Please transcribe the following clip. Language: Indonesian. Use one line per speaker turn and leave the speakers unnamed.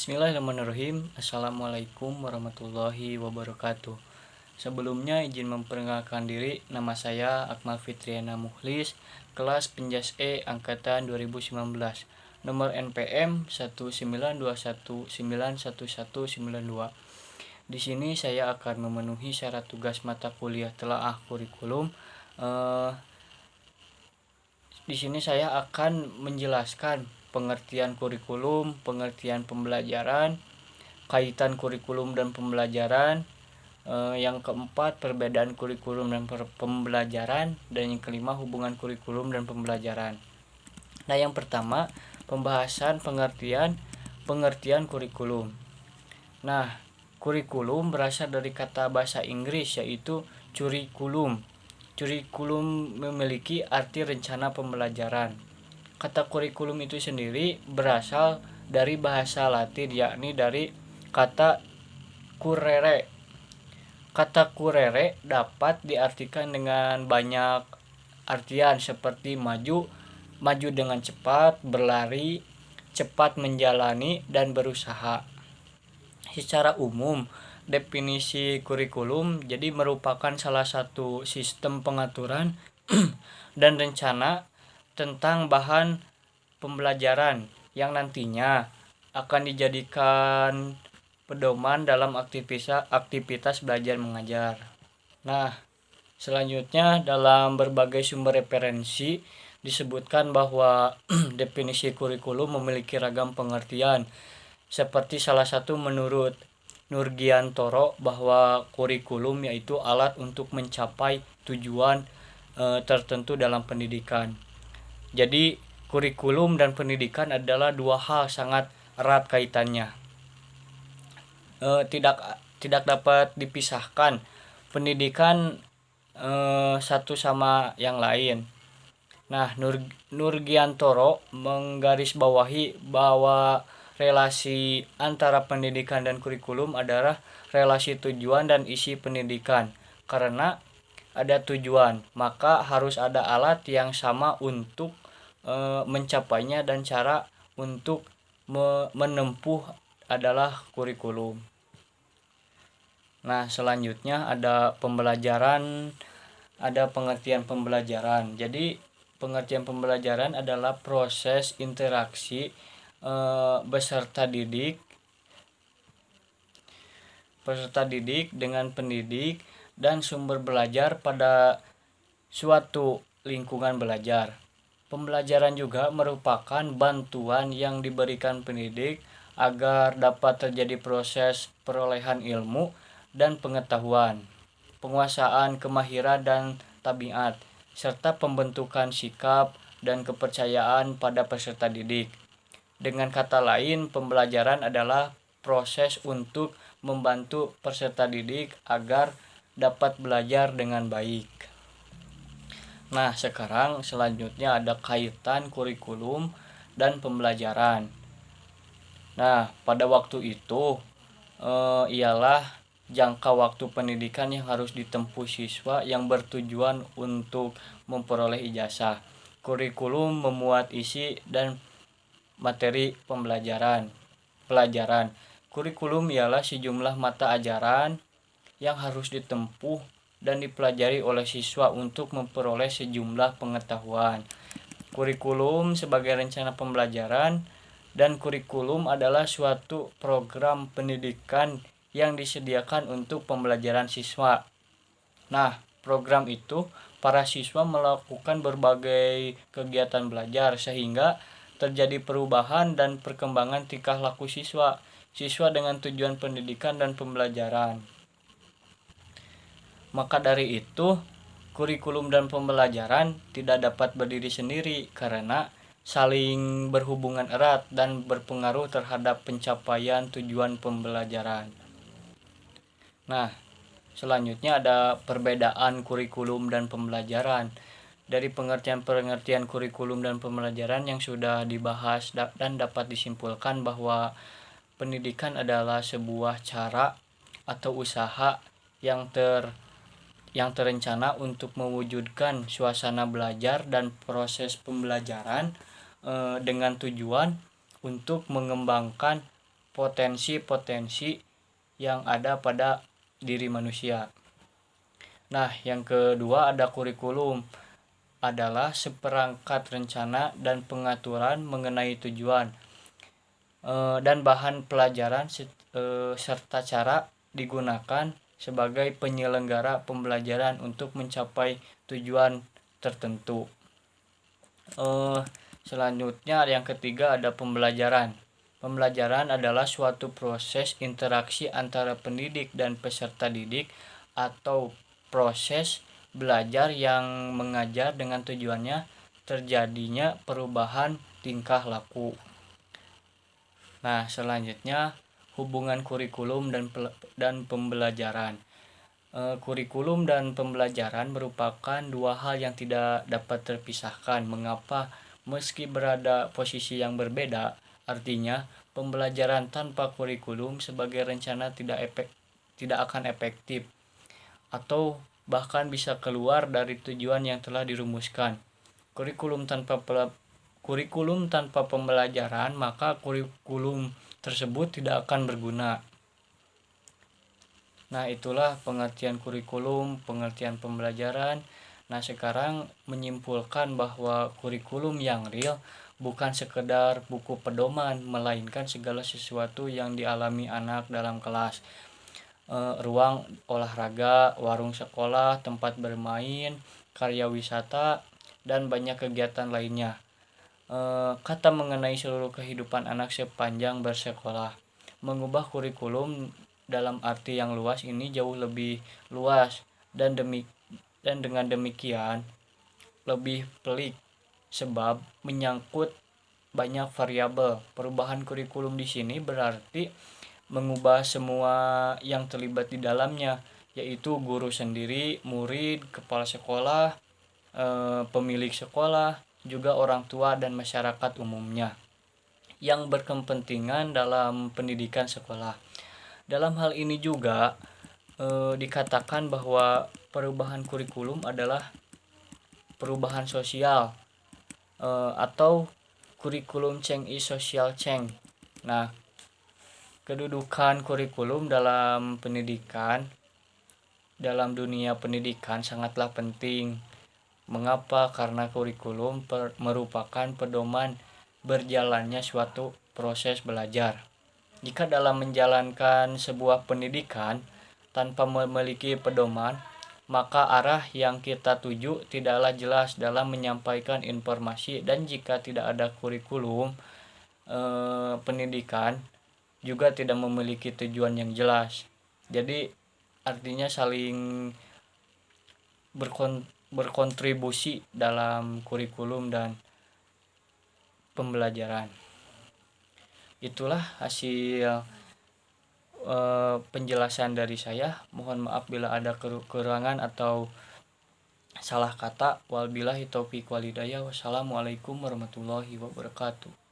Bismillahirrahmanirrahim. Assalamualaikum warahmatullahi wabarakatuh. Sebelumnya izin memperkenalkan diri. Nama saya Akmal Fitriana Mukhlis, kelas Penjas E angkatan 2019. Nomor NPM 192191192. Di sini saya akan memenuhi syarat tugas mata kuliah telaah kurikulum. Di sini saya akan menjelaskan pengertian kurikulum, pengertian pembelajaran, kaitan kurikulum dan pembelajaran, yang keempat perbedaan kurikulum dan pembelajaran, dan yang kelima hubungan kurikulum dan pembelajaran. Nah, yang pertama pembahasan pengertian kurikulum. Nah, kurikulum berasal dari kata bahasa Inggris yaitu curriculum. Curriculum memiliki arti rencana pembelajaran. Kata kurikulum itu sendiri berasal dari bahasa Latin, yakni dari kata currere. Kata currere dapat diartikan dengan banyak artian seperti maju dengan cepat, berlari, cepat menjalani, dan berusaha. Secara umum, definisi kurikulum jadi merupakan salah satu sistem pengaturan dan rencana tentang bahan pembelajaran yang nantinya akan dijadikan pedoman dalam aktivitas belajar mengajar. Nah, selanjutnya dalam berbagai sumber referensi disebutkan bahwa definisi kurikulum memiliki ragam pengertian, seperti salah satu menurut Nurgiantoro bahwa kurikulum yaitu alat untuk mencapai tujuan tertentu dalam pendidikan. Jadi kurikulum dan pendidikan adalah dua hal sangat erat kaitannya. Tidak dapat dipisahkan pendidikan satu sama yang lain. Nah, Nurgiantoro menggarisbawahi bahwa relasi antara pendidikan dan kurikulum adalah relasi tujuan dan isi pendidikan. Karena ada tujuan, maka harus ada alat yang sama untuk mencapainya, dan cara untuk menempuh adalah kurikulum. Nah, selanjutnya ada pengertian pembelajaran. Jadi pengertian pembelajaran adalah proses interaksi peserta didik dengan pendidik dan sumber belajar pada suatu lingkungan belajar. Pembelajaran juga merupakan bantuan yang diberikan pendidik agar dapat terjadi proses perolehan ilmu dan pengetahuan, penguasaan kemahiran dan tabiat, serta pembentukan sikap dan kepercayaan pada peserta didik. Dengan kata lain, pembelajaran adalah proses untuk membantu peserta didik agar dapat belajar dengan baik. Nah, selanjutnya ada kaitan kurikulum dan pembelajaran. Nah, pada waktu itu ialah jangka waktu pendidikan yang harus ditempuh siswa yang bertujuan untuk memperoleh ijazah. Kurikulum memuat isi dan materi pelajaran. Kurikulum ialah sejumlah mata ajaran yang harus ditempuh dan dipelajari oleh siswa untuk memperoleh sejumlah pengetahuan. Kurikulum sebagai rencana pembelajaran, dan kurikulum adalah suatu program pendidikan yang disediakan untuk pembelajaran siswa. Nah, program itu para siswa melakukan berbagai kegiatan belajar sehingga terjadi perubahan dan perkembangan tingkah laku siswa dengan tujuan pendidikan dan pembelajaran. Maka dari itu, kurikulum dan pembelajaran tidak dapat berdiri sendiri karena saling berhubungan erat dan berpengaruh terhadap pencapaian tujuan pembelajaran. Nah, selanjutnya ada perbedaan kurikulum dan pembelajaran. Dari pengertian kurikulum dan pembelajaran yang sudah dibahas dan dapat disimpulkan bahwa pendidikan adalah sebuah cara atau usaha yang terencana untuk mewujudkan suasana belajar dan proses pembelajaran dengan tujuan untuk mengembangkan potensi-potensi yang ada pada diri manusia. Nah, yang kedua ada kurikulum, adalah seperangkat rencana dan pengaturan mengenai tujuan dan bahan pelajaran serta cara digunakan sebagai penyelenggara pembelajaran untuk mencapai tujuan tertentu. Selanjutnya yang ketiga ada pembelajaran. Pembelajaran adalah suatu proses interaksi antara pendidik dan peserta didik atau proses belajar yang mengajar dengan tujuannya terjadinya perubahan tingkah laku. Nah, selanjutnya hubungan kurikulum dan pembelajaran. Kurikulum dan pembelajaran merupakan dua hal yang tidak dapat terpisahkan. Mengapa? Meski berada posisi yang berbeda, artinya pembelajaran tanpa kurikulum sebagai rencana tidak akan efektif atau bahkan bisa keluar dari tujuan yang telah dirumuskan. Kurikulum tanpa pembelajaran, maka kurikulum tersebut tidak akan berguna. Nah, itulah pengertian kurikulum, pengertian pembelajaran. Nah, sekarang menyimpulkan bahwa kurikulum yang real bukan sekedar buku pedoman, melainkan segala sesuatu yang dialami anak dalam kelas. Ruang olahraga, warung sekolah, tempat bermain, karya wisata, dan banyak kegiatan lainnya. Kata mengenai seluruh kehidupan anak sepanjang bersekolah. Mengubah kurikulum dalam arti yang luas ini jauh lebih luas dan dengan demikian lebih pelik sebab menyangkut banyak variabel. Perubahan kurikulum di sini berarti mengubah semua yang terlibat di dalamnya, yaitu guru sendiri, murid, kepala sekolah, pemilik sekolah, juga orang tua dan masyarakat umumnya yang berkepentingan dalam pendidikan sekolah. Dalam hal ini juga dikatakan bahwa perubahan kurikulum adalah perubahan sosial atau kurikulum change is social change. Nah, kedudukan kurikulum dalam pendidikan, dalam dunia pendidikan sangatlah penting. Mengapa? Karena kurikulum merupakan pedoman berjalannya suatu proses belajar. Jika dalam menjalankan sebuah pendidikan tanpa memiliki pedoman, maka arah yang kita tuju tidaklah jelas dalam menyampaikan informasi, dan jika tidak ada kurikulum pendidikan juga tidak memiliki tujuan yang jelas. Jadi artinya saling berkontribusi dalam kurikulum dan pembelajaran. Itulah hasil penjelasan dari saya. Mohon maaf bila ada kekurangan atau salah kata. Wabillahi taufiq walhidayah. Wassalamualaikum warahmatullahi wabarakatuh.